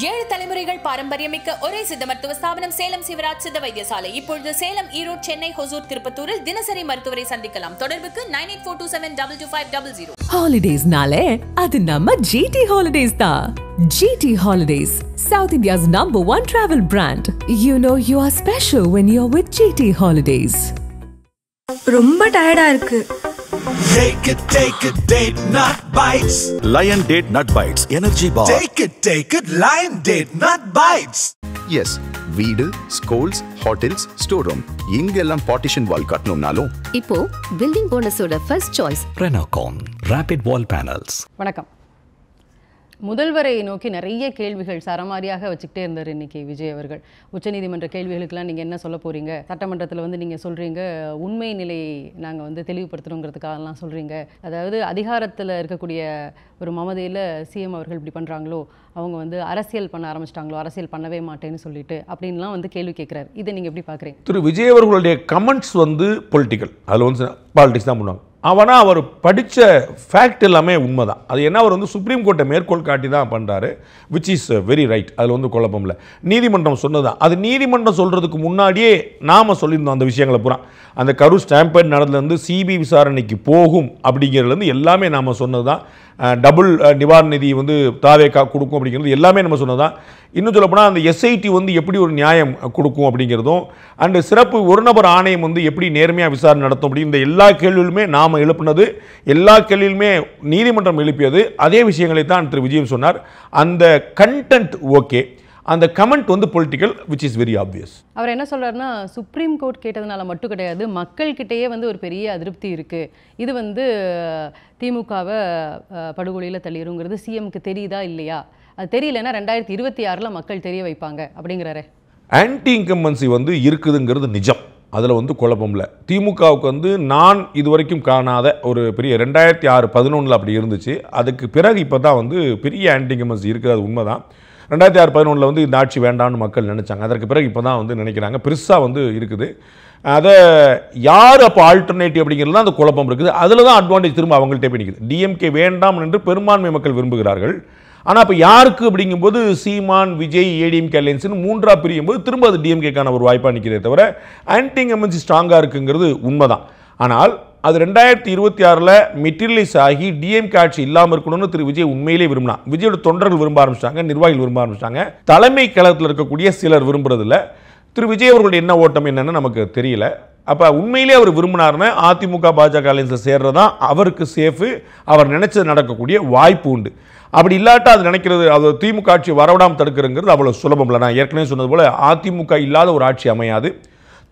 ஏழு தலைமுறைகள் பாரம்பரியமிக்க ஒரே சித்த மருத்துவ ஸ்தாபனம் சேலம் சிவராஜ் சித்த வைத்தியசாலை. இப்பொழுது சேலம், ஈரோடு, சென்னை, ஹொசூர், திருப்பத்தூரில் தினசரி மருத்துவரை சந்திக்கலாம். தொடர்புக்கு 9842722500. Holidays nale adu namma GT Holidays da. GT Holidays, South India's #1 travel brand. You know you are special when you're with GT Holidays. ரொம்ப டயர்டா இருக்கு. Take it, date nut bites. Lion Date Nut Bites Energy Bar. Take it, Lion Date Nut Bites. Yes, வீடு, schools, hotels, store room இங்கெல்லாம் partition wall கட்டணும்னாலும் இப்போ building போனஸோட first choice Renocon Rapid Wall Panels. வணக்கம். முதல்வரை நோக்கி நிறைய கேள்விகள் சரமாரியாக வச்சுக்கிட்டே இருந்தார் இன்றைக்கி விஜய் அவர்கள். உச்சநீதிமன்ற கேள்விகளுக்கெல்லாம் நீங்கள் என்ன சொல்ல போகிறீங்க, சட்டமன்றத்தில் நீங்கள் சொல்கிறீங்க உண்மை நிலையை நாங்கள் தெளிவுபடுத்தணுங்கிறதுக்காகலாம் சொல்கிறீங்க, அதாவது அதிகாரத்தில் இருக்கக்கூடிய ஒரு மமதையில் சிஎம் அவர்கள் இப்படி பண்ணுறாங்களோ, அவங்க அரசியல் பண்ண ஆரம்பிச்சிட்டாங்களோ, அரசியல் பண்ணவே மாட்டேன்னு சொல்லிட்டு அப்படின்லாம் கேள்வி கேட்குறாரு. இதை நீங்கள் எப்படி பார்க்குறீங்க? திரு விஜய் அவர்களுடைய கமெண்ட்ஸ் பொலிட்டிக்கல், அதில் பாலிடிக்ஸ் தான் பண்ணுவாங்க. அவனா அவர் படித்த ஃபேக்ட் எல்லாமே உண்மை தான். அது என்ன, அவர் சுப்ரீம் கோர்ட்டை மேற்கோள் காட்டி தான் பண்ணுறாரு, விச் இஸ் வெரி ரைட். அதில் குழப்பம் இல்லை. நீதிமன்றம் சொன்னது தான். அது நீதிமன்றம் சொல்கிறதுக்கு முன்னாடியே நாம் சொல்லியிருந்தோம் அந்த விஷயங்களை பூரா. அந்த கரூர் ஸ்டாம்பேட் நடந்ததுலேருந்து சிபிஐ விசாரணைக்கு போகும் அப்படிங்கிறதுலேருந்து எல்லாமே நாம் சொன்னது தான். டபுள் நிவாரண நிதி தாவேக்கா கொடுக்கும் அப்படிங்கிறது எல்லாமே நம்ம சொன்னது தான். இன்னும் சொல்லப்போனால் அந்த எஸ்ஐடி எப்படி ஒரு நியாயம் கொடுக்கும் அப்படிங்கிறதும், அண்டு சிறப்பு ஒரு நபர் ஆணையம் எப்படி நேர்மையாக விசாரணை நடத்தும் அப்படி இந்த எல்லா கேள்விகளுமே நாம் எழுப்பினது, எல்லா கேள்வியிலுமே நீதிமன்றம் எழுப்பியது அதே விஷயங்களை தான் திரு விஜயம் சொன்னார். அந்த கண்டென்ட் ஓகே, அந்த comment political, which is very obvious. அவர் என்ன சொல்கிறாருன்னா, சுப்ரீம் கோர்ட் கேட்டதுனால மட்டும் கிடையாது, மக்கள்கிட்டயே ஒரு பெரிய அதிருப்தி இருக்குது, இது திமுகவை படுகொலையில் தள்ளிடுங்கிறது சிஎம்க்கு தெரியுதா இல்லையா, அது தெரியலன்னா 2026 மக்கள் தெரிய வைப்பாங்க அப்படிங்கிறாரு. ஆன்டி இன்கம்பன்சி இருக்குதுங்கிறது நிஜம், அதில் குழப்பம் இல்லை. திமுகவுக்கு நான் இதுவரைக்கும் காணாத ஒரு பெரிய 2006-11 அப்படி இருந்துச்சு. அதுக்கு பிறகு இப்போ தான் பெரிய ஆன்டி இன்கம்பன்சி இருக்குது, அது உண்மை தான். 2006-11 இந்த ஆட்சி வேண்டாம்னு மக்கள் நினச்சாங்க. அதற்கு பிறகு இப்போ தான் நினைக்கிறாங்க, பெருசாக இருக்குது. அதை யார் அப்போ ஆல்டர்னேட்டிவ் அப்படிங்கிறது தான் அந்த குழப்பம் இருக்குது. அதில் தான் அட்வான்டேஜ் திரும்ப அவங்கள்ட்ட போய் நிற்குது. டிஎம்கே வேண்டாம் என்று பெரும்பான்மை மக்கள் விரும்புகிறார்கள். ஆனால் இப்போ யாருக்கு அப்படிங்கும்போது சீமான், விஜய், ஏடிஎம்கே அலையன்ஸ்னு மூன்றாக பிரியும் போது திரும்ப அது டிஎம்கேக்கான ஒரு வாய்ப்பாக நிற்கிறதே தவிர ஆன்டி இன்கம்பன்சி ஸ்ட்ராங்காக இருக்குங்கிறது உண்மைதான். ஆனால் அது 2026 மெட்டீரியலைஸ் ஆகி டிஎம்கே ஆட்சி இல்லாமல் இருக்கணும்னு திரு விஜய் உண்மையிலே விரும்பினா. விஜயோட தொண்டர்கள் விரும்ப ஆரம்பிச்சிட்டாங்க, நிர்வாகிகள் விரும்ப ஆரம்பிச்சிட்டாங்க, தலைமை கழகத்தில் இருக்கக்கூடிய சிலர் விரும்புறதில்ல. திரு விஜய் அவர்களுடைய என்ன ஓட்டம் என்னன்னு நமக்கு தெரியல. அப்போ உண்மையிலே அவர் விரும்பினார்னா அதிமுக பாஜக அலையன்ஸில் சேர்றதான் அவருக்கு சேஃபு, அவர் நினைச்சது நடக்கக்கூடிய வாய்ப்பு உண்டு. அப்படி இல்லாட்டா அது நினைக்கிறது, அது திமுக ஆட்சி வரவிடாமல் தடுக்கிறங்கிறது அவ்வளோ சுலபம் இல்லை. நான் ஏற்கனவே சொன்னது போல் அதிமுக இல்லாத ஒரு ஆட்சி அமையாது,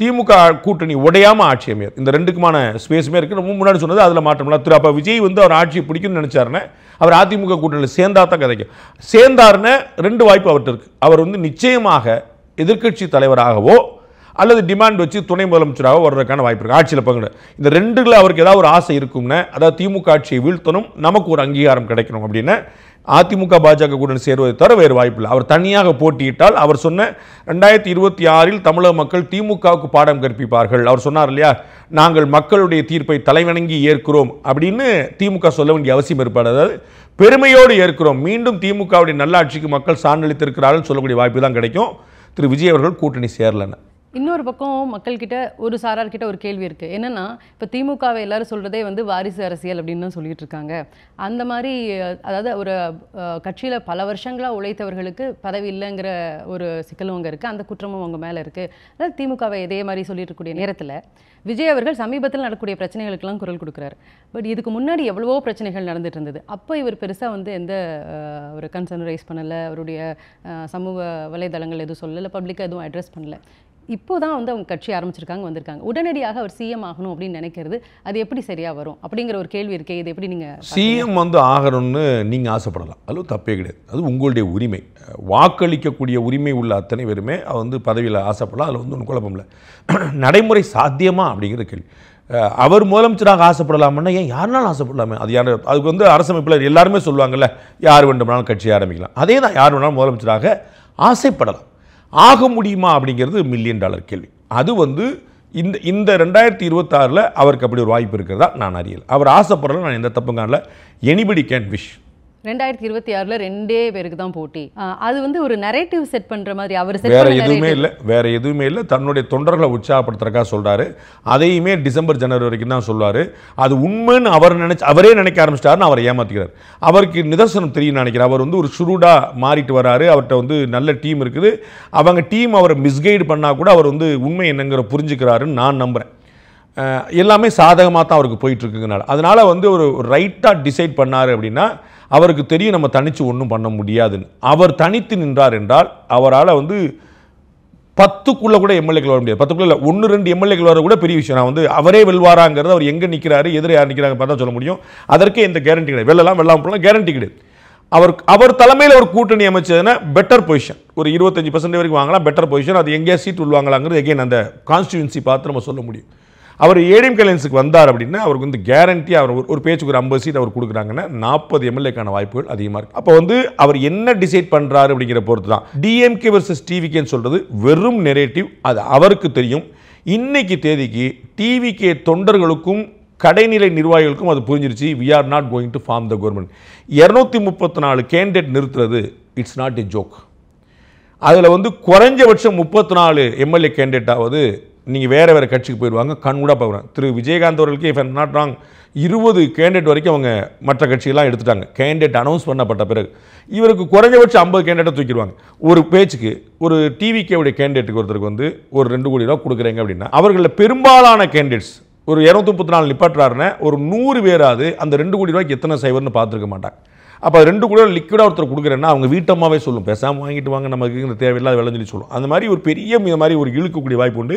திமுக கூட்டணி உடையாமல் ஆட்சி அமையாது. இந்த ரெண்டுக்குமான ஸ்பேஸுமே இருக்குது. ரொம்ப முன்னாடி சொன்னது அதில் மாற்றம்லாம். திரு அப்போ விஜய் அவர் ஆட்சியை பிடிக்கும்னு நினச்சாருன்னா அவர் அதிமுக கூட்டணியில் சேர்ந்தா தான் கிடைக்கும். சேர்ந்தாருன்னு ரெண்டு வாய்ப்பு அவர்கிட்ட இருக்குது. அவர் நிச்சயமாக எதிர்க்கட்சி தலைவராகவோ அல்லது டிமாண்ட் வச்சு துணை முதலமைச்சராக வர்றதுக்கான வாய்ப்பு இருக்குது. ஆட்சியில் பங்கு இந்த ரெண்டுல அவருக்கு ஏதாவது ஒரு ஆசை இருக்கும்னா, அதாவது திமுக ஆட்சியை வீழ்த்தணும், நமக்கு ஒரு அங்கீகாரம் கிடைக்கணும் அப்படின்னு அதிமுக பாஜக கூட்டணி சேருவதை தவிர வேறு வாய்ப்பு இல்லை. அவர் தனியாக போட்டியிட்டால் அவர் சொன்ன 2026 தமிழக மக்கள் திமுகவுக்கு பாடம் கற்பிப்பார்கள். அவர் சொன்னார் இல்லையா, நாங்கள் மக்களுடைய தீர்ப்பை தலைவணங்கி ஏற்கிறோம் அப்படின்னு திமுக சொல்ல வேண்டிய அவசியம் இருப்பார். அதாவது பெருமையோடு ஏற்கிறோம், மீண்டும் திமுகவுடைய நல்லாட்சிக்கு மக்கள் சான்றளித்திருக்கிறார்கள் சொல்லக்கூடிய வாய்ப்பு தான் கிடைக்கும். திரு விஜய் அவர்கள் கூட்டணி சேரலன்னு. இன்னொரு பக்கம் மக்கள்கிட்ட ஒரு சாரார்கிட்ட ஒரு கேள்வி இருக்குது. என்னென்னா, இப்போ திமுகவை எல்லாரும் சொல்கிறதே வாரிசு அரசியல் அப்படின்னு தான் சொல்லிட்டு இருக்காங்க. அந்த மாதிரி, அதாவது ஒரு கட்சியில் பல வருஷங்களாக உழைத்தவர்களுக்கு பதவி இல்லைங்கிற ஒரு சிக்கலும் அங்கே இருக்குது, அந்த குற்றமும் அவங்க மேலே இருக்குது. அதாவது திமுகவை இதே மாதிரி சொல்லிட்டு இருக்கக்கூடிய நேரத்தில் விஜய் அவர்கள் சமீபத்தில் நடக்கக்கூடிய பிரச்சனைகளுக்கெல்லாம் குரல் கொடுக்குறாரு. பட் இதுக்கு முன்னாடி எவ்வளவோ பிரச்சனைகள் நடந்துட்டு இருந்தது. அப்போ இவர் பெருசாக எந்த ஒரு கன்சர்ன் ரைஸ் பண்ணலை, அவருடைய சமூக வலைதளங்கள் எதுவும் சொல்லலை, பப்ளிக்காக எதுவும் அட்ரஸ் பண்ணல. இப்போ தான் அவங்க கட்சி ஆரம்பிச்சிருக்காங்க, வந்திருக்காங்க. உடனடியாக அவர் சிஎம் ஆகணும் அப்படின்னு நினைக்கிறது அது எப்படி சரியாக வரும் அப்படிங்கிற ஒரு கேள்வி இருக்கே. இது எப்படி நீங்கள் சிஎம் ஆகணும்னு நீங்கள் ஆசைப்படலாம், அது தப்பே கிடையாது, அது உங்களுடைய உரிமை. வாக்களிக்கக்கூடிய உரிமை உள்ள அத்தனை பேருமே பதவியில் ஆசைப்படலாம், அதில் ஒன்றும் குழப்பம் இல்லை. நடைமுறை சாத்தியமா அப்படிங்கிற கேள்வி. அவர் முதலமைச்சராக ஆசைப்படலாம்னா ஏன் யாருனாலும் ஆசைப்படலாமே. அது யார், அதுக்கு அரசமைப்பில் எல்லாருமே சொல்லுவாங்கல்ல, யார் வேண்டுமானாலும் கட்சி ஆரம்பிக்கலாம். அதே தான், யார் வேணாலும் முதலமைச்சராக ஆசைப்படலாம். ஆக முடியுமா அப்படிங்கிறது $1 மில்லியன் கேள்வி. அது இந்த 2026 அவருக்கு அப்படி ஒரு வாய்ப்பு இருக்கிறதா நான் அறியல. அவர் ஆசைப்படல, நான் எந்த தப்பும் காணல. Anybody can wish. 2026 2 பேருக்கு தான் போட்டி. அது வந்து ஒரு நரேட்டிவ் செட் பண்ற மாதிரி அவர் செட் வேற பண்ண எதுவுமே இல்லை, வேற எதுவுமே இல்லை. தன்னுடைய தொண்டர்களை உற்சாகப்படுத்துறதுக்காக சொல்றாரு. அதையுமே டிசம்பர் ஜனவரி வரைக்கும் தான் சொல்லுவாரு. அது உண்மைன்னு அவரே நினைக்க ஆரம்பிச்சிட்டாருன்னு அவரை ஏமாத்திக்கிறார். அவருக்கு நிதர்சனம் தெரியும் நினைக்கிறார். அவர் வந்து ஒரு சுருடா மாறிட்டு வராரு. அவர்கிட்ட வந்து நல்ல டீம் இருக்குது. அவங்க டீம் அவரை மிஸ்கைடு பண்ணா கூட அவர் வந்து உண்மை என்னங்கிற புரிஞ்சுக்கிறாருன்னு நான் நம்புறேன். எல்லாமே சாதகமாக தான் அவருக்கு போயிட்டு இருக்குங்கனால அதனால வந்து ஒரு ரைட்டாக டிசைட் பண்ணார் அப்படின்னா அவருக்கு தெரியும் நம்ம தனித்து ஒன்றும் பண்ண முடியாதுன்னு. அவர் தனித்து நின்றார் என்றால் அவரால் வந்து 10க்குள்ளே கூட எம்எல்ஏக்கள் வர முடியாது. 10க்குள்ள 1-2 எம்எல்ஏக்கள் வர கூட பெரிய விஷயம். நான் வந்து அவரே வெல்வாராங்கிறது அவர் எங்கே நிற்கிறாரு எதிர யார் நிற்கிறாங்க பார்த்தா சொல்ல முடியும். அதற்கே எந்த கேரண்டி கிடையாது. வெள்ளலாம் போகலாம் கேரண்டி கிடையாது. அவர் தலைமையில் ஒரு கூட்டணி அமைச்சதுன்னா பெட்டர் பொசிஷன், ஒரு 25% வரைக்கும் வாங்கலாம், பெட்டர் பொசிஷன். அது எங்கேயா சீட் உள்வாங்கலாங்கிறது எகெயின் அந்த கான்ஸ்டியூன்சி பார்த்து நம்ம சொல்ல முடியும். அவர் ஏடிஎம்கே அலையன்ஸுக்கு வந்தார் அப்படின்னா அவருக்கு வந்து கேரண்டி அவர் ஒரு பேச்சுக்கு ஒரு 50 சீட் அவர் கொடுக்குறாங்கன்னா 40 எம்எல்ஏக்கான வாய்ப்புகள் அதிகமாக இருக்குது. அப்போ வந்து அவர் என்ன டிசைட் பண்ணுறாரு அப்படிங்கிற பொறுத்து தான். டிஎம்கே வர்சஸ் டிவிகேன்னு சொல்கிறது வெறும் நெரேட்டிவ், அது அவருக்கு தெரியும். இன்னைக்கு தேதிக்கு டிவிகே தொண்டர்களுக்கும் கடைநிலை நிர்வாகிகளுக்கும் அது புரிஞ்சிருச்சு. We are not going to form the government. 234 candidate நிறுத்துறது இட்ஸ் நாட் எ ஜோக். அதில் வந்து குறைஞ்சபட்சம் 34 எம்எல்ஏ கேண்டிடேட்டாவது நீங்கள் வேறு வேறு கட்சிக்கு போயிடுவாங்க. கண்கூடாக பார்க்குறாங்க. திரு விஜயகாந்த் அவர்களுக்கு if I'm not wrong 20 candidate வரைக்கும் அவங்க மற்ற கட்சியெல்லாம் எடுத்துட்டாங்க. கேண்டிடேட் அனௌன்ஸ் பண்ணப்பட்ட பிறகு இவருக்கு குறைஞ்சபட்சம் 50 கேண்டிடேட்டை தூக்கிடுவாங்க. ஒரு பேச்சுக்கு ஒரு டிவிகேவுடைய கேண்டிடேட்டுக்கு ஒருத்தருக்கு வந்து ஒரு 2 கோடி ரூபா கொடுக்குறீங்க அப்படின்னா அவர்களில் பெரும்பாலான கேண்டிடேட்ஸ் ஒரு 234 நிப்பாட்டுறாருன்னா ஒரு 100 பேராது அந்த 2 கோடி ரூபாய்க்கு எத்தனை சைவர்னு பார்த்துருக்க மாட்டாங்க. அப்போ 2 கோடி ரூபா லிக்விடாக ஒருத்தர் கொடுக்குறேன்னா அவங்க வீட்டம்மாவே சொல்லும், பேசாமல் வாங்கிட்டு வாங்க, நமக்கு இந்த தேவையில்லாத வேலைன்னு சொல்லி சொல்லும். அந்த மாதிரி ஒரு பெரிய இந்த மாதிரி ஒரு இழுக்கக்கூடிய வாய்ப்பு உண்டு.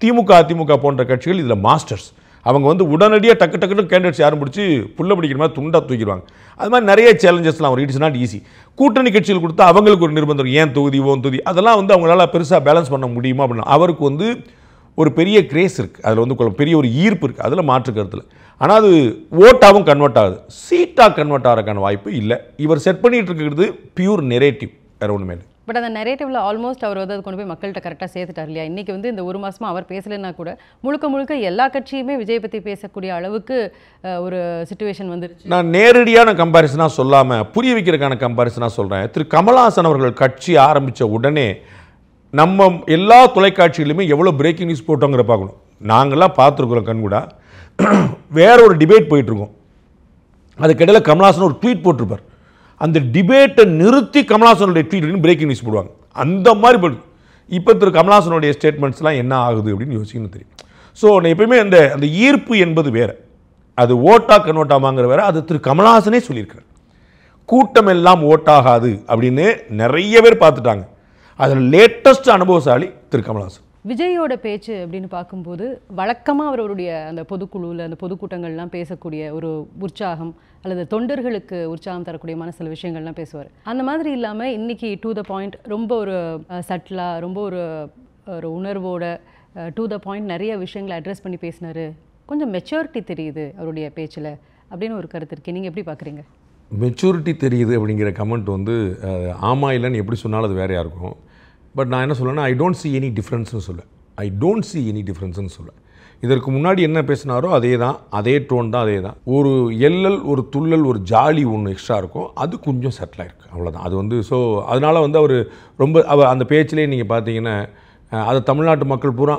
திமுக அதிமுக போன்ற கட்சிகள் இதில் மாஸ்டர்ஸ். அவங்க வந்து உடனடியாக டக்கு கேண்டிடேட்ஸ் யாரும் பிடிச்சி புள்ள பிடிக்கிற மாதிரி துண்டாக தூக்கிடுவாங்க. அது மாதிரி நிறைய சேலஞ்சஸ்லாம் வரும். It's not easy. கூட்டணி கட்சிகள் கொடுத்தா அவங்களுக்கு ஒரு நிர்பந்தம், ஏன் தொகுதி ஓன் தொகுதி, அதெல்லாம் வந்து அவங்களால பெருசாக பேலன்ஸ் பண்ண முடியுமா அப்படின்னா அவருக்கு வந்து ஒரு பெரிய கிரேஸ் இருக்குது. அதில் வந்து பெரிய ஒரு ஈர்ப்பு இருக்குது. அதில் மாற்று கருத்தில். ஆனால் அது ஓட்டாகவும் கன்வெர்ட் ஆகுது, சீட்டாக கன்வெர்ட் ஆகிறதுக்கான வாய்ப்பு இல்லை. இவர் செட் பண்ணிட்டு இருக்கிறது பியூர் நெரேட்டிவ், வேறு ஒன்றுமே இல்லை. பட் அந்த நெரேட்டிவ்ல ஆல்மோஸ்ட் அவர் வந்து கொண்டு போய் மக்கள்கிட்ட கரெக்டாக சேர்த்துட்டார் இல்லையா? இன்றைக்கி வந்து இந்த 1 மாதமாக அவர் பேசலைன்னா கூட முழுக்க எல்லா கட்சியுமே விஜய் பற்றி பேசக்கூடிய அளவுக்கு ஒரு சிச்சுவேஷன் வந்துருச்சு. நான் நேரடியான கம்பாரிசனாக சொல்லாமல் புரிய வைக்கிறதுக்கான கம்பாரிசனாக சொல்கிறேன். திரு கமல்ஹாசன் அவர்கள் கட்சி ஆரம்பித்த உடனே நம்ம எல்லா தொலைக்காட்சியிலுமே எவ்வளோ பிரேக்கிங் நியூஸ் போட்டோங்கிற பார்க்கணும். நாங்கள்லாம் பார்த்துருக்குறோம் கண்கூடா. வேற ஒரு டிபேட் போயிட்டுருக்கோம். அதுக்கிடையில் கமல்ஹாசன் ஒரு ட்வீட் போட்டிருப்பார். அந்த டிபேட்டை நிறுத்தி கமல்ஹாசனுடைய ட்வீட் பிரேக்கிங் நியூஸ் போடுவாங்க. அந்த மாதிரி போடு. இப்போ திரு கமல்ஹாசனுடைய ஸ்டேட்மெண்ட்ஸ்லாம் என்ன ஆகுது அப்படின்னு யோசிக்கணும் தெரியும். ஸோ நான் எப்பயுமே அந்த ஈர்ப்பு என்பது வேறு, அது ஓட்டாக கன்வெர்ட் ஆமாங்கிற வேறு. அது திரு கமல்ஹாசனே சொல்லியிருக்கிறார். கூட்டம் எல்லாம் ஓட்டாகாது அப்படின்னு நிறைய பேர் பார்த்துட்டாங்க. அதில் லேட்டஸ்ட் அனுபவசாலி திரு கமல்ஹாசன். விஜயோட பேச்சு அப்படின்னு பார்க்கும்போது வழக்கமாக அவருடைய அந்த பொதுக்குழுவில் அந்த பொதுக்கூட்டங்கள்லாம் பேசக்கூடிய ஒரு உற்சாகம் அல்லது தொண்டர்களுக்கு உற்சாகம் தரக்கூடிய சில விஷயங்கள்லாம் பேசுவார். அந்த மாதிரி இல்லாமல் இன்றைக்கி டு த பாயிண்ட் ரொம்ப ஒரு சட்டிலாக ரொம்ப ஒரு உணர்வோட டு த பாயிண்ட் நிறைய விஷயங்களை அட்ரஸ் பண்ணி பேசினார். கொஞ்சம் மெச்சூரிட்டி தெரியுது அவருடைய பேச்சில் அப்படின்னு ஒரு கருத்து இருக்குது. நீங்கள் எப்படி பார்க்குறீங்க? மெச்சூரிட்டி தெரியுது அப்படிங்கிற கமெண்ட் வந்து ஆமா இல்லைன்னு எப்படி சொன்னாலும் அது வேறையாக இருக்கும். பட் நான் என்ன சொல்லேன்னா ஐ டோன்ட் சி எனி டிஃப்ரென்ஸ்னு சொல்லுவேன். ஐ டோன்ட் சி எனி டிஃப்ரென்ஸ்னு சொல்லுவேன். இதற்கு முன்னாடி என்ன பேசினாரோ அதே தான், அதே டோன் தான், அதே தான். ஒரு எல்லல், ஒரு துள்ளல், ஒரு ஜாலி ஒன்று எக்ஸ்ட்ரா இருக்கும். அது கொஞ்சம் செட்டில் ஆகிருக்கு, அவ்வளோதான். அது வந்து ஸோ அதனால் வந்து அவர் ரொம்ப அந்த பேச்சிலே நீங்கள் பார்த்தீங்கன்னா அதை தமிழ்நாட்டு மக்கள் பூரா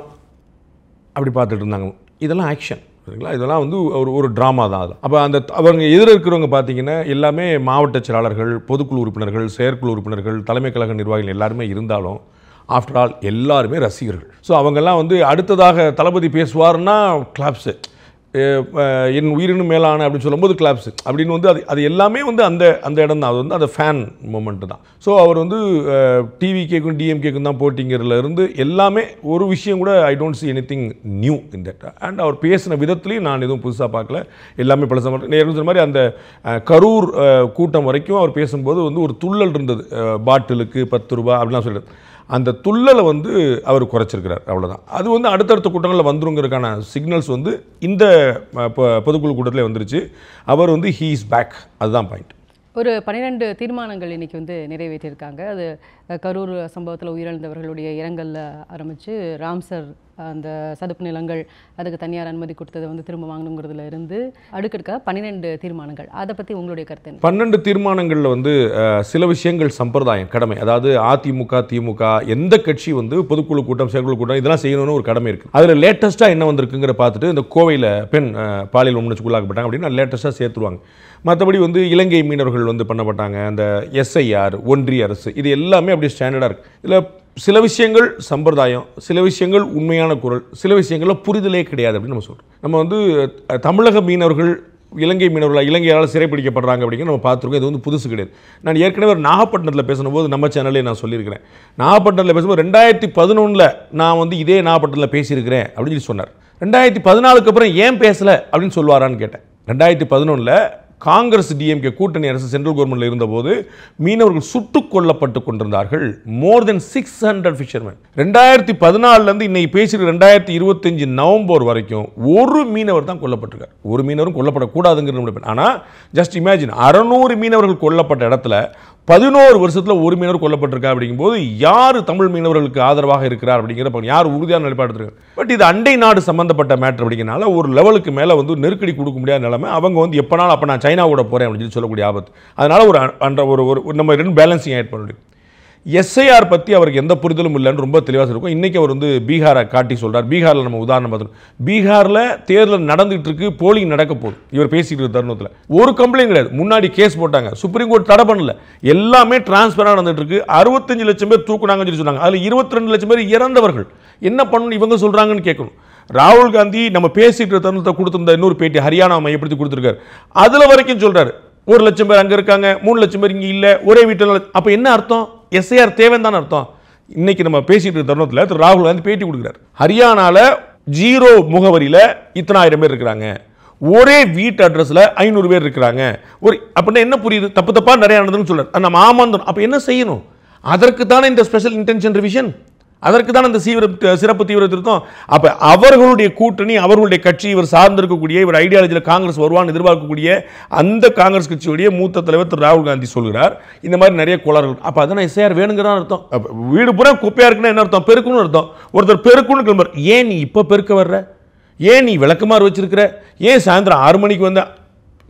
அப்படி பார்த்துட்டு இருந்தாங்க. இதெல்லாம் ஆக்ஷன் சரிங்களா? இதெல்லாம் வந்து ஒரு ட்ராமா தான். அது அப்போ அவங்க எதிர இருக்கிறவங்க பார்த்தீங்கன்னா எல்லாமே மாவட்ட செயலாளர்கள், பொதுக்குழு உறுப்பினர்கள், செயற்குழு உறுப்பினர்கள், தலைமை கழக நிர்வாகிகள் எல்லாருமே இருந்தாலும் ஆஃப்டர் ஆல் எல்லாருமே ரசிகர்கள். ஸோ அவங்கெல்லாம் வந்து அடுத்ததாக தளபதி பேசுவார்னா கிளாப்ஸு, என் உயிரினும் மேலான அப்படின்னு சொல்லும்போது கிளாப்ஸு அப்படின்னு வந்து அது எல்லாமே வந்து அந்த இடம் தான். அது வந்து அந்த ஃபேன் மூமெண்ட்டு தான். ஸோ அவர் வந்து டிவிகேக்கும் டிஎம்கேக்கும் தான் போட்டிங்கிறதுல இருந்து எல்லாமே ஒரு விஷயம் கூட I don't see anything new in that. And அவர் பேசின விதத்துலையும் நான் எதுவும் புதுசாக பார்க்கல. எல்லாமே பழச சொன்ன மாதிரி அந்த கரூர் கூட்டம் வரைக்கும் அவர் பேசும்போது வந்து ஒரு துள்ளல் இருந்தது. பாட்டிலுக்கு 10 ரூபா அப்படிலாம் சொல்லிட்டு அந்த துள்ளலை வந்து அவர் குறைச்சிருக்கிறார், அவ்வளோதான். அது வந்து அடுத்தடுத்த கூட்டங்களில் வந்துருங்கிறதுக்கான சிக்னல்ஸ் வந்து இந்த பொதுக்குழு கூட்டத்திலே வந்துருச்சு. அவர் வந்து ஹீ இஸ் பேக், அதுதான் பாயிண்ட். ஒரு 12 தீர்மானங்கள் இன்றைக்கி வந்து நிறைவேற்றியிருக்காங்க. அது கரூர் சம்பவத்தில் உயிரிழந்தவர்களுடைய இரங்கலில் ஆரம்பித்து ராம்சர் அந்த சதுப்பு நிலங்கள் அதுக்கு தனியார் அனுமதி கொடுத்ததை வந்து திரும்ப வாங்கணுங்கிறதுல இருந்து அடுக்கடுக்காக 12 தீர்மானங்கள். அதை பற்றி உங்களுடைய கருத்து என்ன? 12 தீர்மானங்களில் வந்து சில விஷயங்கள் சம்பிரதாயம் கடமை. அதாவது அதிமுக திமுக எந்த கட்சி வந்து பொதுக்குழு கூட்டம் செயற்குழு கூட்டம் இதெல்லாம் செய்யணும்னு ஒரு கடமை இருக்குது. அதில் லேட்டஸ்ட்டாக என்ன வந்திருக்குங்கிற பார்த்துட்டு இந்த கோவையில் பெண் பாலியல் வன்முறைக்குள்ளாக்கப்பட்டாங்க அப்படின்னு லேட்டஸ்ட்டாக சேர்த்துருவாங்க. மற்றபடி வந்து இலங்கை மீனவர்கள் வந்து பண்ணப்பட்டாங்க, அந்த எஸ்ஐஆர் ஒன்றிய அரசு, இது எல்லாமே அப்படி ஸ்டாண்டர்டாக இருக்குது. இதில் சில விஷயங்கள் சம்பிரதாயம், சில விஷயங்கள் உண்மையான குரல், சில விஷயங்களில் புரிதலே கிடையாது அப்படின்னு நம்ம சொல்கிறோம். நம்ம வந்து தமிழக மீனவர்கள் இலங்கை மீனவர்கள் இலங்கையால் சிறைப்பிடிக்கப்படுறாங்க அப்படிங்கிற நம்ம பார்த்துருக்கோம். இது வந்து புதுசு கிடையாது. நான் ஏற்கனவே ஒரு நாகப்பட்டினத்தில் பேசும்போது நம்ம சேனல்லே நான் சொல்லியிருக்கிறேன். நாகப்பட்டினத்தில் பேசும்போது 2011 நான் வந்து இதே நாகப்பட்டினத்தில் பேசியிருக்கிறேன் அப்படின்னு சொல்லி சொன்னார். 2014 அப்புறம் ஏன் பேசலை அப்படின்னு சொல்லுவாரான்னு கேட்டேன். 2011 காங்கிரஸ் டிஎம்கே கூட்டணி அரசு சென்ட்ரல் கவர்மெண்ட்ல இருந்தபோது மீனவர்கள் சுட்டுக் கொல்லப்பட்டு கொண்டிருந்தார்கள். மோர் தென் 600 ஃபிஷர்மேன். 2014 இன்னைக்கு பேசுகிற 2025 நவம்பர் வரைக்கும் ஒரு மீனவர் தான் கொல்லப்பட்டிருக்கார். ஒரு மீனவரும் கொல்லப்படக்கூடாதுங்கிற. ஆனால் ஜஸ்ட் இமேஜின் 600 மீனவர்கள் கொல்லப்பட்ட இடத்துல 11 வருஷத்தில் ஒரு மீனவர் கொல்லப்பட்டிருக்கா அப்படிங்கும்போது யார் தமிழ் மீனவர்களுக்கு ஆதரவாக இருக்கிறார் அப்படிங்கிற யார் உறுதியான நிலைப்பாடு எடுத்துருக்காங்க. பட் இது அண்டை நாடு சம்பந்தப்பட்ட மேட்டர் அப்படிங்கிறனால ஒரு லெவலுக்கு மேலே வந்து நெருக்கடி கொடுக்க முடியாத நிலைமை. அவங்க வந்து எப்போனாலும் அப்போ நான் சைனா கூட போகிறேன் அப்படின்னு சொல்லி சொல்லக்கூடிய ஆபத்து. அதனால் ஒரு நம்ம ரெண்டு பேலன்சிங் ஆட் பண்ண முடியும். எஸ்ஐஆர் பற்றி அவருக்கு எந்த புரிதலும் இல்லைன்னு ரொம்ப தெளிவாக இருக்கும். இன்றைக்கி அவர் வந்து பீகாரை காட்டி சொல்கிறார். பீகாரில் நம்ம உதாரணம் பார்த்துருக்கோம். பீகாரில் தேர்தல் நடந்துகிட்டு இருக்கு, போலிங் நடக்க போகுது. இவர் பேசிக்கிட்டு இருக்க தருணத்தில் ஒரு கம்ப்ளைண்ட் கிடையாது. முன்னாடி கேஸ் போட்டாங்க, சுப்ரீம் கோர்ட் தடை பண்ணல, எல்லாமே டிரான்ஸ்பராக நடந்துட்டு இருக்கு. 65 லட்சம் பேர் தூக்குனாங்கன்னு சொல்லி சொன்னாங்க. அதில் 22 லட்சம் பேர் இறந்தவர்கள். என்ன பண்ணணும் இவங்க சொல்கிறாங்கன்னு கேட்கணும். ராகுல் காந்தி நம்ம பேசிட்டு தருணத்தை கொடுத்திருந்த இன்னொரு பேட்டி ஹரியானா மையப்படுத்தி கொடுத்துருக்காரு. அதில் வரைக்கும் சொல்கிறாரு 1 லட்சம் பேர் அங்கே இருக்காங்க, 3 லட்சம் பேர் இங்கே இல்லை, ஒரே வீட்டில். அப்போ என்ன அர்த்தம்? எஸ்ஐஆர் தேவைன்னு தானே அர்த்தம். இன்னைக்கு நம்ம பேசிட்டு இருக்க தருணத்தில் திரு ராகுல் காந்தி பேட்டி கொடுக்குறாரு. ஹரியானாவில் 0 முகவரியில் இத்தனை ஆயிரம் பேர் இருக்கிறாங்க, ஒரே வீட்டு அட்ரஸில் 500 பேர் இருக்கிறாங்க. அப்படின்னா என்ன புரியுது? தப்பு தப்பாக நிறைய நடந்ததுன்னு சொல்றாரு. நம்ம ஆமாந்தோம். அப்போ என்ன செய்யணும்? அதற்கு தானே இந்த ஸ்பெஷல் இன்டென்ஷன் ரிவிஷன், அதற்கு தான் அந்த சிறப்பு தீவிர திருத்தம். அப்போ அவர்களுடைய கூட்டணி, அவர்களுடைய கட்சி, இவர் சார்ந்திருக்கக்கூடிய இவர் ஐடியாலஜியில் காங்கிரஸ் வருவான்னு எதிர்பார்க்கக்கூடிய அந்த காங்கிரஸ் கட்சியுடைய மூத்த தலைவர் திரு ராகுல் காந்தி சொல்கிறார் இந்த மாதிரி நிறைய கோளாறுகள். அப்போ அதான் எஸ்ஐஆர் வேணுங்கிறான் அர்த்தம். வீடு பூரா குப்பையாக இருக்குன்னா என்ன அர்த்தம்? பெருக்கணும்னு அர்த்தம். ஒருத்தர் பெருக்கணும்னு கிளம்புற, ஏன் நீ இப்போ பெருக்க வர்ற? ஏன் நீ விளக்குமாறு வச்சிருக்கிற? ஏன் சாயந்தரம் 6 மணிக்கு வந்த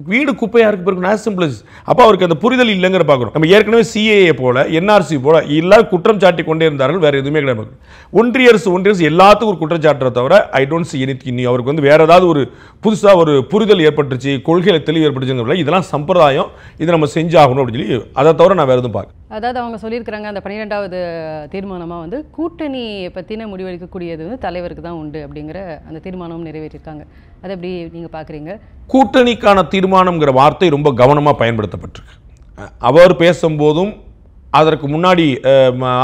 வீடு குப்பையாக இருக்கு பிறகு ஆஸ் சிம்பிள் as. அப்போ அவருக்கு அந்த புரிதல் இல்லைங்கிற பார்க்குறோம். நம்ம ஏற்கனவே சிஏஏ போல என்ஆர்சி போல எல்லாரும் குற்றம் சாட்டி கொண்டே இருந்தார்கள், வேறு எதுவுமே கிடையாது. ஒன்றிய அரசு எல்லாத்துக்கும் ஒரு குற்றம் சாட்டுறத தவிர ஐ டோன்ட் சி எனிதிங். அவருக்கு வந்து வேறு ஏதாவது ஒரு புதுசாக ஒரு புரிதல் ஏற்பட்டுச்சு, கொள்கையில் தெளிவு ஏற்பட்டுச்சுங்கிறதுல இதெல்லாம் சம்பிரதாயம், இதை நம்ம செஞ்சாகணும் அப்படின்னு சொல்லி அதை தவிர நான் வேறு எதுவும் பார்க்க. அதாவது அவங்க சொல்லியிருக்கிறாங்க அந்த 12வது தீர்மானமாக வந்து கூட்டணி பற்றின முடிவெடுக்கக்கூடியது வந்து தலைவருக்கு தான் உண்டு அப்படிங்கிற அந்த தீர்மானமும் நிறைவேற்றிருக்காங்க. அதை எப்படி நீங்கள் பார்க்குறீங்க? கூட்டணிக்கான தீர்மானம்ங்கிற வார்த்தை ரொம்ப கவனமாக பயன்படுத்தப்பட்டிருக்கு. அவர் பேசும்போதும் அதற்கு முன்னாடி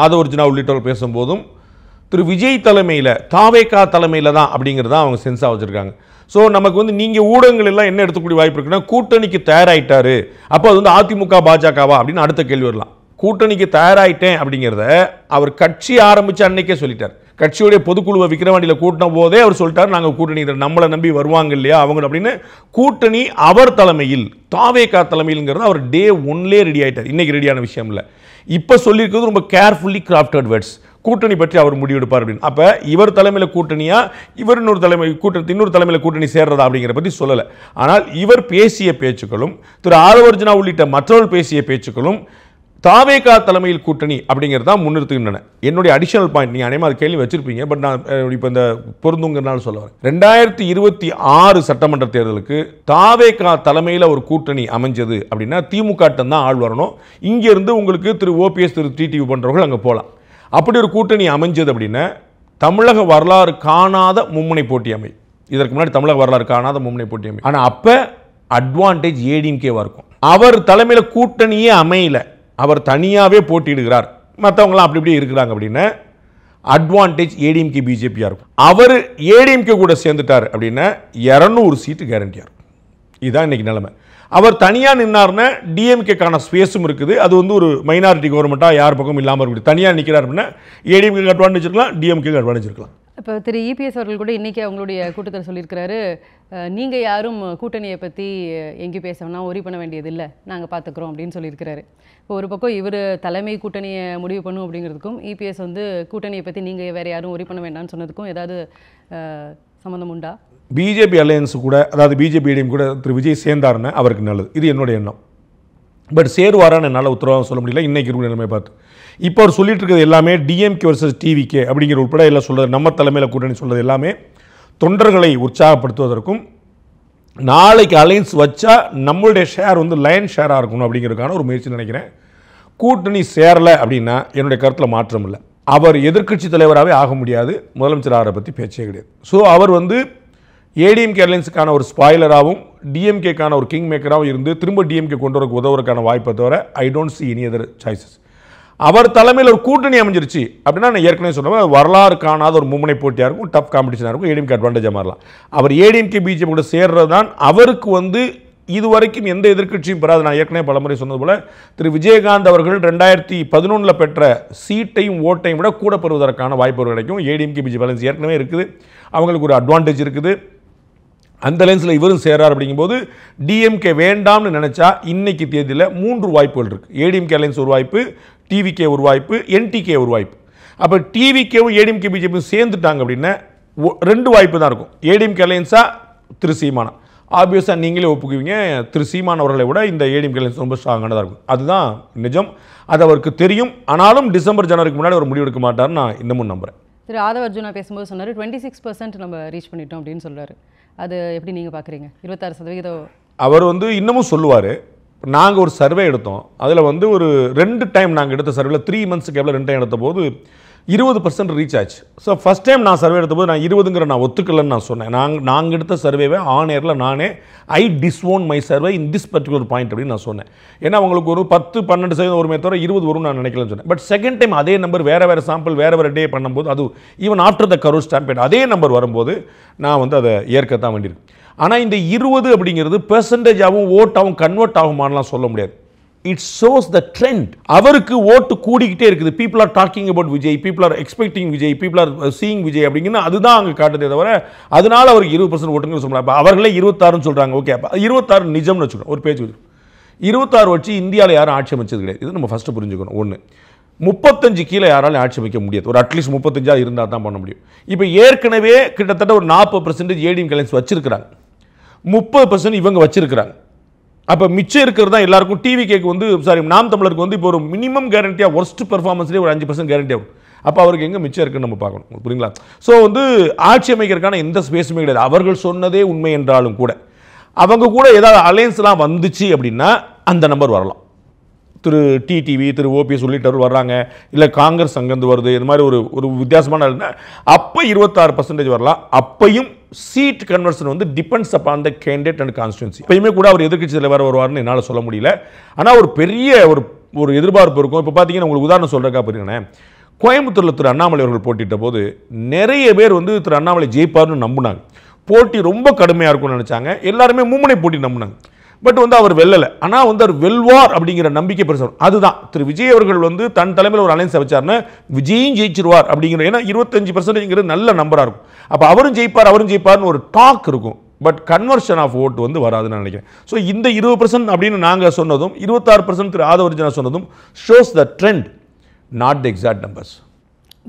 ஆதவர்ஜுனா உள்ளிட்டவர் பேசும்போதும் திரு விஜய் தலைமையில் தாவேகா தலைமையில் தான் அப்படிங்கிறது தான் அவங்க சென்ஸாக வச்சுருக்காங்க. ஸோ நமக்கு வந்து நீங்கள் ஊடகங்கள் எல்லாம் என்ன எடுத்துக்கூடிய வாய்ப்பு இருக்குன்னா கூட்டணிக்கு தயாராகிட்டாரு, அப்போ அது வந்து அதிமுக பாஜகவா அப்படின்னு அடுத்த கேள்வி வரலாம். கூட்டணிக்கு தயாராகிட்டேன் அப்படிங்கிறத அவர் கட்சி ஆரம்பித்து அன்னைக்கே சொல்லிட்டார். கட்சியுடைய பொதுக்குழுவை விக்கிரவாண்டியில் கூட்டின போதே அவர் சொல்லிட்டார் நாங்கள் கூட்டணி நம்மளை நம்பி வருவாங்க இல்லையா அவங்க அப்படின்னு. கூட்டணி அவர் தலைமையில், தாவேகா தலைமையில்ங்கிறது அவர் டே 1லே ரெடி ஆகிட்டார். இன்னைக்கு ரெடியான விஷயம் இல்லை. இப்போ சொல்லியிருக்கிறது ரொம்ப கேர்ஃபுல்லி கிராஃப்டட் வேர்ட்ஸ். கூட்டணி பற்றி அவர் முடிவெடுப்பார் அப்படின்னு. அப்போ இவர் தலைமையில் கூட்டணியா, இவர் இன்னொரு தலைமையில் கூட்டணி சேர்றதா அப்படிங்கிற பற்றி சொல்லலை. ஆனால் இவர் பேசிய பேச்சுக்களும் திரு ஆதவர்ஜுனா உள்ளிட்ட மற்றவர்கள் பேசிய பேச்சுக்களும் தாவேகா தலைமையில் கூட்டணி அப்படிங்கிறது தான் முன்னிறுத்துகின்றன. என்னுடைய அடிஷனல் பாயிண்ட், நீங்கள் அனைவரும் அது கேள்வி வச்சிருப்பீங்க, பட் நான் இப்போ இந்த பொருந்துங்கிறனால சொல்ல வரேன். 2026 சட்டமன்ற தேர்தலுக்கு தாவேகா தலைமையில் ஒரு கூட்டணி அமைஞ்சது அப்படின்னா திமுக தான் ஆள் வரணும். இங்கிருந்து உங்களுக்கு திரு ஓபிஎஸ் திரு டிடிவி போன்றவர்கள் அங்கே போகலாம். அப்படி ஒரு கூட்டணி அமைஞ்சது அப்படின்னா தமிழக வரலாறு காணாத மும்முனை போட்டி அமை. இதற்கு முன்னாடி தமிழக வரலாறு காணாத மும்முனை போட்டி அமை. ஆனால் அப்போ அட்வான்டேஜ் ஏடிஎம்கேவாக இருக்கும். அவர் தலைமையில் கூட்டணியே அமையல, அவர் தனியாகவே போட்டியிடுகிறார், மற்றவங்களாம் அப்படி இப்படி இருக்கிறாங்க அப்படின்னா அட்வான்டேஜ் ஏடிஎம்கே பிஜேபியாக இருக்கும். அவர் ஏடிஎம்கே கூட சேர்ந்துட்டார் அப்படின்னா 200 சீட்டு கேரண்டியாக இருக்கும். இதுதான் இன்னைக்கு நிலைமை. அவர் தனியாக நின்னார்னா டிஎம்கேக்கான ஸ்பேஸும் இருக்குது. அது வந்து ஒரு மைனாரிட்டி கவர்மெண்ட்டாக யார் பக்கம் இல்லாமல் இருக்குது. தனியாக நிற்கிறார் அப்படின்னா ஏடிஎம்கே அட்வான்டேஜ் இருக்கலாம், டிஎம்கே அட்வான்டேஜ் இருக்கலாம். இப்போ திரு இபிஎஸ் அவர்கள் கூட இன்றைக்கி அவங்களுடைய கூட்டத்தில் சொல்லியிருக்கிறாரு, நீங்கள் யாரும் கூட்டணியை பற்றி எங்கேயும் பேசணும்னா ஒரி பண்ண வேண்டியதில்லை, நாங்கள் பார்த்துக்குறோம் அப்படின்னு சொல்லியிருக்கிறாரு. இப்போ ஒரு பக்கம் இவர் தலைமை கூட்டணியை முடிவு பண்ணும் அப்படிங்கிறதுக்கும் இபிஎஸ் வந்து கூட்டணியை பற்றி நீங்கள் வேறு யாரும் ஒரி பண்ண வேண்டாம்னு சொன்னதுக்கும் ஏதாவது சம்மந்தம் உண்டா? பிஜேபி அலையன்ஸு கூட, அதாவது பிஜேபி இடையும் கூட திரு விஜய் சேர்ந்தாருன்னா அவருக்கு நல்லது, இது என்னுடைய எண்ணம். பட் சேருவாரான்னு என்னால் உத்தரவாதம் சொல்ல முடியல இன்றைக்கி இருக்கிற நிலைமை பார்த்து. இப்போ அவர் சொல்லிட்டு இருக்கிறது எல்லாமே டிஎம்கே வர்சஸ் டிவிகே அப்படிங்கிற உட்பட எல்லாம் சொல்கிறது, நம்ம தலைமையில் கூட்டணி சொல்கிறது எல்லாமே தொண்டர்களை உற்சாகப்படுத்துவதற்கும் நாளைக்கு அலைன்ஸ் வச்சா நம்மளுடைய ஷேர் வந்து லைன் ஷேராக இருக்கணும் அப்படிங்கிறதுக்கான ஒரு முயற்சி நினைக்கிறேன். கூட்டணி சேரலை அப்படின்னா என்னுடைய கருத்தில் மாற்றம் இல்லை. அவர் எதிர்க்கட்சி தலைவராகவே ஆக முடியாது, முதலமைச்சர் ஆகிற பற்றி பேச்சே கிடையாது. ஸோ அவர் வந்து ஏடிஎம்கே அலைன்ஸுக்கான ஒரு ஸ்பாய்லராகவும் டிஎம்கேக்கான ஒரு கிங் மேக்கராகவும் இருந்து திரும்ப டிஎம்கே கொண்டு வரக்கு உதவுறதுக்கான வாய்ப்பை தவிர I don't see any other choices. அவர் தலைமையில் ஒரு கூட்டணி அமைஞ்சிருச்சு அப்படின்னா நான் ஏற்கனவே சொன்ன வரலாறு காணாத ஒரு மும்முனை போட்டியாக இருக்கும், டஃப் காம்படிஷனாக இருக்கும், ஏடிஎம்கே அட்வான்டேஜாக மாறலாம். அவர் ஏடிஎம்கே பிஜேபி கூட சேர்றது தான் அவருக்கு வந்து இதுவரைக்கும் எந்த எதிர்க்கட்சியும் பெறாது. நான் ஏற்கனவே பலமுறை சொன்னது போல திரு விஜயகாந்த் அவர்கள் 2011 பெற்ற சீட்டையும் ஓட்டையும் விட கூட பெறுவதற்கான வாய்ப்புகள் கிடைக்கும். ஏடிஎம்கே பிஜேபி அலைன்ஸ் ஏற்கனவே இருக்குது, அவங்களுக்கு ஒரு அட்வான்டேஜ் இருக்குது. அந்த லைன்ஸில் இவரும் சேரார் அப்படிங்கும்போது டிஎம்கே வேண்டாம்னு நினச்சா இன்னைக்கு தேதியில் 3 வாய்ப்புகள் இருக்குது. ஏடிஎம்கே அலைன்ஸ் ஒரு வாய்ப்பு, டிவிகே ஒரு வாய்ப்பு, என்டிகே ஒரு வாய்ப்பு. அப்போ டிவிகேவும் ஏடிஎம்கே பிஜேபியும் சேர்ந்துட்டாங்க அப்படின்னா 2 வாய்ப்பு தான் இருக்கும். ஏடிஎம்கே அலைன்ஸாக திரு சீமானா, ஆப்வியஸாக நீங்களே ஒப்புக்குவீங்க திரு சீமான் அவர்களை விட இந்த ஏடிஎம்கே அலைன்ஸ் ரொம்ப ஸ்ட்ராங்கானதாக இருக்கும். அதுதான் நிஜம், அது அவருக்கு தெரியும். ஆனாலும் டிசம்பர் ஜனவரிக்கு முன்னாடி அவர் முடிவெடுக்க மாட்டார்னு நான் இன்னமும் நம்புகிறேன். திரு ஆதவ அர்ஜுனா பேசும்போது சொன்னார் 26% நம்ம ரீச் பண்ணிட்டோம் அப்படின்னு சொல்கிறாரு. அது எப்படி நீங்கள் பார்க்குறீங்க? 26% அவர் வந்து இன்னமும் சொல்லுவார். நாங்கள் ஒரு சர்வே எடுத்தோம், அதில் வந்து ஒரு 2 டைம் நாங்கள் எடுத்த சர்வேல 3 மந்த்ஸ் கேப்பில் 2 டைம் எடுத்த போது 20% ரீச் ஆச்சு. ஸோ ஃபஸ்ட் டைம் நான் சர்வே எடுத்த போது நான் 20ங்கிற நான் ஒத்துக்கலன்னு நான் சொன்னேன். நாங்கள் எடுத்த சர்வேவை ஆன் ஏரில் நானே I disown my survey in this particular point அப்படின்னு நான் சொன்னேன். ஏன்னா அவங்களுக்கு ஒரு 10-12% வருமே தவிர 20 வரும் நான் நினைக்கலன்னு சொன்னேன். பட் செகண்ட் டைம் அதே நம்பர் வேறு சாம்பிள் வேறு டே பண்ணும்போது, அது even after the Karur stampede அதே நம்பர் வரும்போது நான் வந்து அதை ஏற்கத்தான் வேண்டியிருக்கு. ஆனால் இந்த 20 அப்படிங்கிறது பெர்சன்டேஜாகவும் ஓட்டாகவும் கன்வெர்ட் ஆகுமானலாம் சொல்ல முடியாது. It shows the trend. அவருக்கு ஓட்டு கூடிக்கிட்டே இருக்குது. People are talking about Vijay, people are expecting Vijay, people are seeing Vijay அப்படிங்கிறது அதுதான் அங்கே காட்டுதே தவிர அதனால அவருக்கு 20% ஓட்டுன்னு சொல்ல முடியாது. அவர்களே 26 சொல்கிறாங்க. ஓகே, அப்போ 26 நிஜம்னு வச்சுக்கணும். ஒரு பேச்சு 26 வச்சு இந்தியாவில் யாரும் ஆட்சி அமைச்சது கிடையாது. இது நம்ம ஃபஸ்ட்டு புரிஞ்சுக்கணும். 1 35 கீழே யாராலும் ஆட்சி அமைக்க முடியாது. ஒரு அட்லீஸ்ட் 35 இருந்தால் தான் பண்ண முடியும். இப்போ ஏற்கனவே கிட்டத்தட்ட ஒரு 40% ஏடிஎம்கே அலைன்ஸ் வச்சிருக்கிறாங்க, 30% இவங்க வச்சிருக்கிறாங்க. அப்போ மிச்சம் இருக்கிறது தான் எல்லாருக்கும். டிவிகேக்கு வந்து நாம் தமிழருக்கு வந்து இப்போ ஒரு மினிமம் கேரண்டியாக ஒர்ஸ்ட் பெர்ஃபார்மன்ஸ்லேயே ஒரு 5% கேரண்டி ஆகும். அப்போ அவருக்கு எங்கே மிச்சம் இருக்குன்னு நம்ம பார்க்கணும். புரியுங்களா? ஸோ வந்து ஆட்சி அமைக்கிறதுக்கான எந்த ஸ்பேஸுமே கிடையாது. அவர்கள் சொன்னதே உண்மை என்றாலும் கூட அவங்க கூட ஏதாவது அலையன்ஸ்லாம் வந்துச்சு அப்படின்னா அந்த நம்பர் வரலாம். திரு டிடிவி, திரு ஓபிஎஸ் உள்ளிட்டவர் வர்றாங்க, இல்லை காங்கிரஸ் அங்கேருந்து வருது, இது மாதிரி ஒரு வித்தியாசமான அப்போ 26% வரலாம். அப்பையும் சீட் கன்வர்ஷன் வந்து depends upon the candidate and constituency. எப்பயுமே கூட அவர் எதிர்க்கட்சி தலைவர் வருவார்னு என்னால் சொல்ல முடியல. ஆனால் ஒரு பெரிய ஒரு எதிர்பார்ப்பு இருக்கும். இப்போ பார்த்தீங்கன்னா உங்களுக்கு உதாரணம் சொல்கிறக்கா பார்த்தீங்கன்னா, கோயம்புத்தூரில் திரு அண்ணாமலை அவர்கள் போட்டிட்ட போது நிறைய பேர் வந்து திரு அண்ணாமலை ஜெயிப்பார்னு நம்பினாங்க. போட்டி ரொம்ப கடுமையாக இருக்கும்னு நினச்சாங்க. எல்லாருமே மும்முனை போட்டி நம்பினாங்க. பட் வந்து அவர் வெல்லலை. ஆனால் வந்து அவர் வெல்வார் அப்படிங்கிற நம்பிக்கை பெருசாக. அதுதான் திரு விஜய் அவர்கள் வந்து தன் தலைமையில் ஒரு அலைன்ஸ் வச்சார்னா விஜயும் ஜெயிச்சிருவார் அப்படிங்கிற, ஏன்னா 25% நல்ல நம்பராக இருக்கும். அப்போ அவரும் ஜெயிப்பார்னு ஒரு டாக் இருக்கும். பட் கன்வர்ஷன் ஆஃப் ஓட்டு வந்து வராதுன்னு நினைக்கிறேன். ஸோ இந்த 20% அப்படின்னு நாங்கள் சொன்னதும் 26% திரு ஆதவ அர்ஜுனா சொன்னதும் shows the trend, not the exact numbers.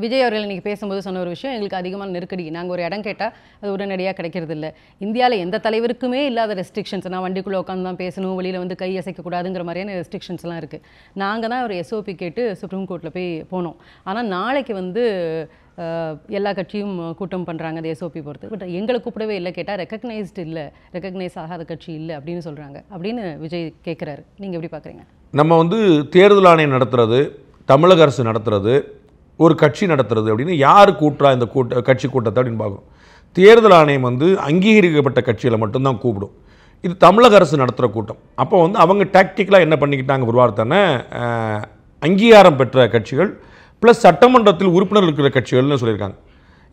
Vijay அவர்கள் இன்றைக்கி பேசும்போது சொன்ன ஒரு விஷயம், எங்களுக்கு அதிகமான நெருக்கடி, நாங்கள் ஒரு இடம் கேட்டால் அது உடனடியாக கிடைக்கிறது இல்லை. இந்தியாவில் எந்த தலைவருக்குமே இல்லாத ரெஸ்ட்ரிக்ஷன்ஸ், நான் வண்டிக்குள்ளே உட்காந்து தான் பேசணும், வெளியில் வந்து கை அசைக்கக்கூடாதுங்கிற மாதிரியான ரெஸ்ட்ரிக்ஷன்ஸ்லாம் இருக்குது. நாங்கள் தான் ஒரு எஸ்ஓபி கேட்டு சுப்ரீம் கோர்ட்டில் போய் போனோம். ஆனால் நாளைக்கு வந்து எல்லா கட்சியும் கூட்டம் பண்ணுறாங்க அந்த எஸ்ஓபி பொறுத்து. பட் எங்களை கூப்பிடவே இல்லை, கேட்டால் ரெக்கக்னைஸ் ஆகாத கட்சி இல்லை அப்படின்னு சொல்கிறாங்க அப்படின்னு விஜய் கேட்குறாரு. நீங்கள் எப்படி பார்க்குறீங்க? நம்ம வந்து தேர்தல் ஆணையம் நடத்துறது, தமிழக அரசு நடத்துறது, ஒரு கட்சி நடத்துறது அப்படின்னு யார் கூட்டுறா இந்த கட்சி கூட்டத்தை அப்படின்னு பார்க்கணும். தேர்தல் ஆணையம் வந்து அங்கீகரிக்கப்பட்ட கட்சிகளை மட்டும்தான் கூப்பிடும். இது தமிழக அரசு நடத்துகிற கூட்டம். அப்போ வந்து அவங்க டாக்டிக்கலாக என்ன பண்ணிக்கிட்டாங்க ஒரு வார்த்தைன்னா, அங்கீகாரம் பெற்ற கட்சிகள் ப்ளஸ் சட்டமன்றத்தில் உறுப்பினர் இருக்கிற கட்சிகள்னு சொல்லியிருக்காங்க.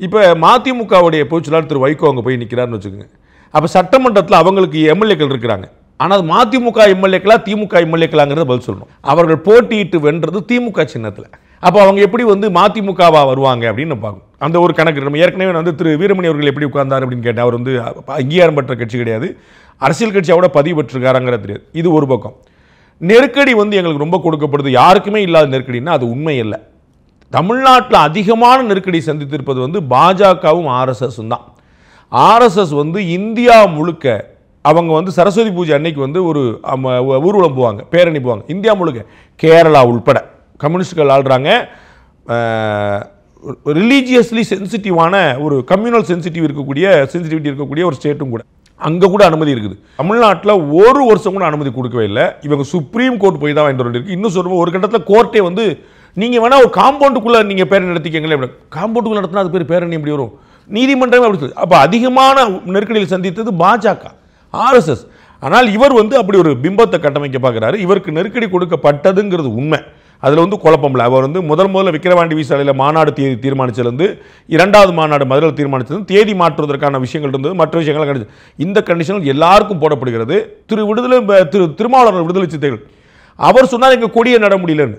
இப்போ மதிமுகவுடைய பொதுச்செயலாளர் திரு வைகோ அங்கே போய் நிற்கிறாருன்னு வச்சுக்கோங்க. அப்போ சட்டமன்றத்தில் அவங்களுக்கு எம்எல்ஏக்கள் இருக்கிறாங்க. ஆனால் மதிமுக எம்எல்ஏக்களா திமுக எம்எல்ஏக்களாங்கிறத பதில் சொல்லணும். அவர்கள் போட்டியிட்டு வென்றது திமுக சின்னத்தில். அப்போ அவங்க எப்படி வந்து மதிமுகவா வருவாங்க அப்படின்னு பார்க்கணும். அந்த ஒரு கணக்கு. நம்ம ஏற்கனவே வந்து திரு வீரமணி அவர்கள் எப்படி உட்கார்ந்தார் அப்படின்னு கேட்டேன். அவர் வந்து அங்கீகாரம் பெற்ற கட்சி கிடையாது, அரசியல் கட்சியோட பதிவு பெற்றிருக்காராங்கிறது தெரியாது. இது ஒரு பக்கம். நெருக்கடி வந்து எங்களுக்கு ரொம்ப கொடுக்கப்படுது, யாருக்குமே இல்லாத நெருக்கடின்னா அது உண்மை இல்லை. தமிழ்நாட்டில் அதிகமான நெருக்கடி சந்தித்திருப்பது வந்து பாஜகவும் ஆர்எஸ்எஸும் தான். ஆர்எஸ்எஸ் வந்து இந்தியா முழுக்க அவங்க வந்து சரஸ்வதி பூஜை அன்னைக்கு வந்து ஒரு ஊர்வலம் போவாங்க, பேரணி போவாங்க. இந்தியா முழுக்க, கேரளா உள்பட கம்யூனிஸ்டுகள் ஆள்றாங்க. ரிலீஜியஸ்லி சென்சிட்டிவான ஒரு கம்யூனல் சென்சிட்டிவிட்டி இருக்கக்கூடிய ஒரு ஸ்டேட்டும் கூட, அங்கே கூட அனுமதி இருக்குது. தமிழ்நாட்டில் ஒரு வருஷம் கூட அனுமதி கொடுக்கவே இல்லை. இவங்க சுப்ரீம் கோர்ட் போய் தான் வாங்கிட்டு வந்துருக்கு. இன்னும் சொல்லுவோம், ஒரு கட்டத்தில் கோர்ட்டே வந்து நீங்கள் வேணால் ஒரு காம்பவுண்டுக்குள்ளே நீங்கள் பேரணி நடத்திக்கங்களே, காம்பவுண்டுக்குள்ளே நடத்தினா அது பேர் பேரணி எப்படி வரும், நீதிமன்றமே அப்படி சொல்லி. அப்போ அதிகமான நெருக்கடியில் சந்தித்தது பாஜக, ஆர்எஸ்எஸ். ஆனால் இவர் வந்து அப்படி ஒரு பிம்பத்தை கட்டமைக்க பார்க்குறாரு. இவருக்கு நெருக்கடி கொடுக்கப்பட்டதுங்கிறது உண்மை, அதில் வந்து குழப்பம் இல்லை. அவர் வந்து முதல்ல விக்கிரவாண்டி விசாலையில் மாநாடு தேதி தீர்மானிச்சிருந்து, இரண்டாவது மாநாடு மதுரையில் தீர்மானிச்சிருந்து, தேதி மாற்றுவதற்கான விஷயங்கள் இருந்தது, மற்ற விஷயங்கள் கிடையாது. இந்த கண்டிஷன்கள் எல்லாருக்கும் போடப்படுகிறது. திருமாவளவன் விடுதலை சிறுத்தைகள் அவர் சொன்னார் எங்கள் கொடியை நட முடியலன்னு.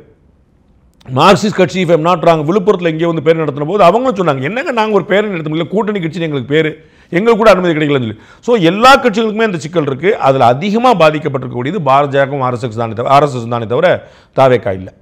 மார்க்சிஸ்ட் கட்சி இஃப் எம் நாட் ராங் விழுப்புரத்தில் எங்கேயோ வந்து பேர் நடத்தின போது அவங்களும் சொன்னாங்க, என்னங்க நாங்கள் ஒரு பேரை நடத்த முடியல, கூட்டணி கட்சி எங்களுக்கு பேர், எங்களுக்கு கூட அனுமதி கிடைக்கலன்னு சொல்லி. ஸோ எல்லா கட்சிகளுக்குமே இந்த சிக்கல் இருக்குது. அதில் அதிகமாக பாதிக்கப்பட்டிருக்கக்கூடியது பாஜகவும் ஆர்எஸ்எஸ் தானே தவிர தாவேகா இல்லை.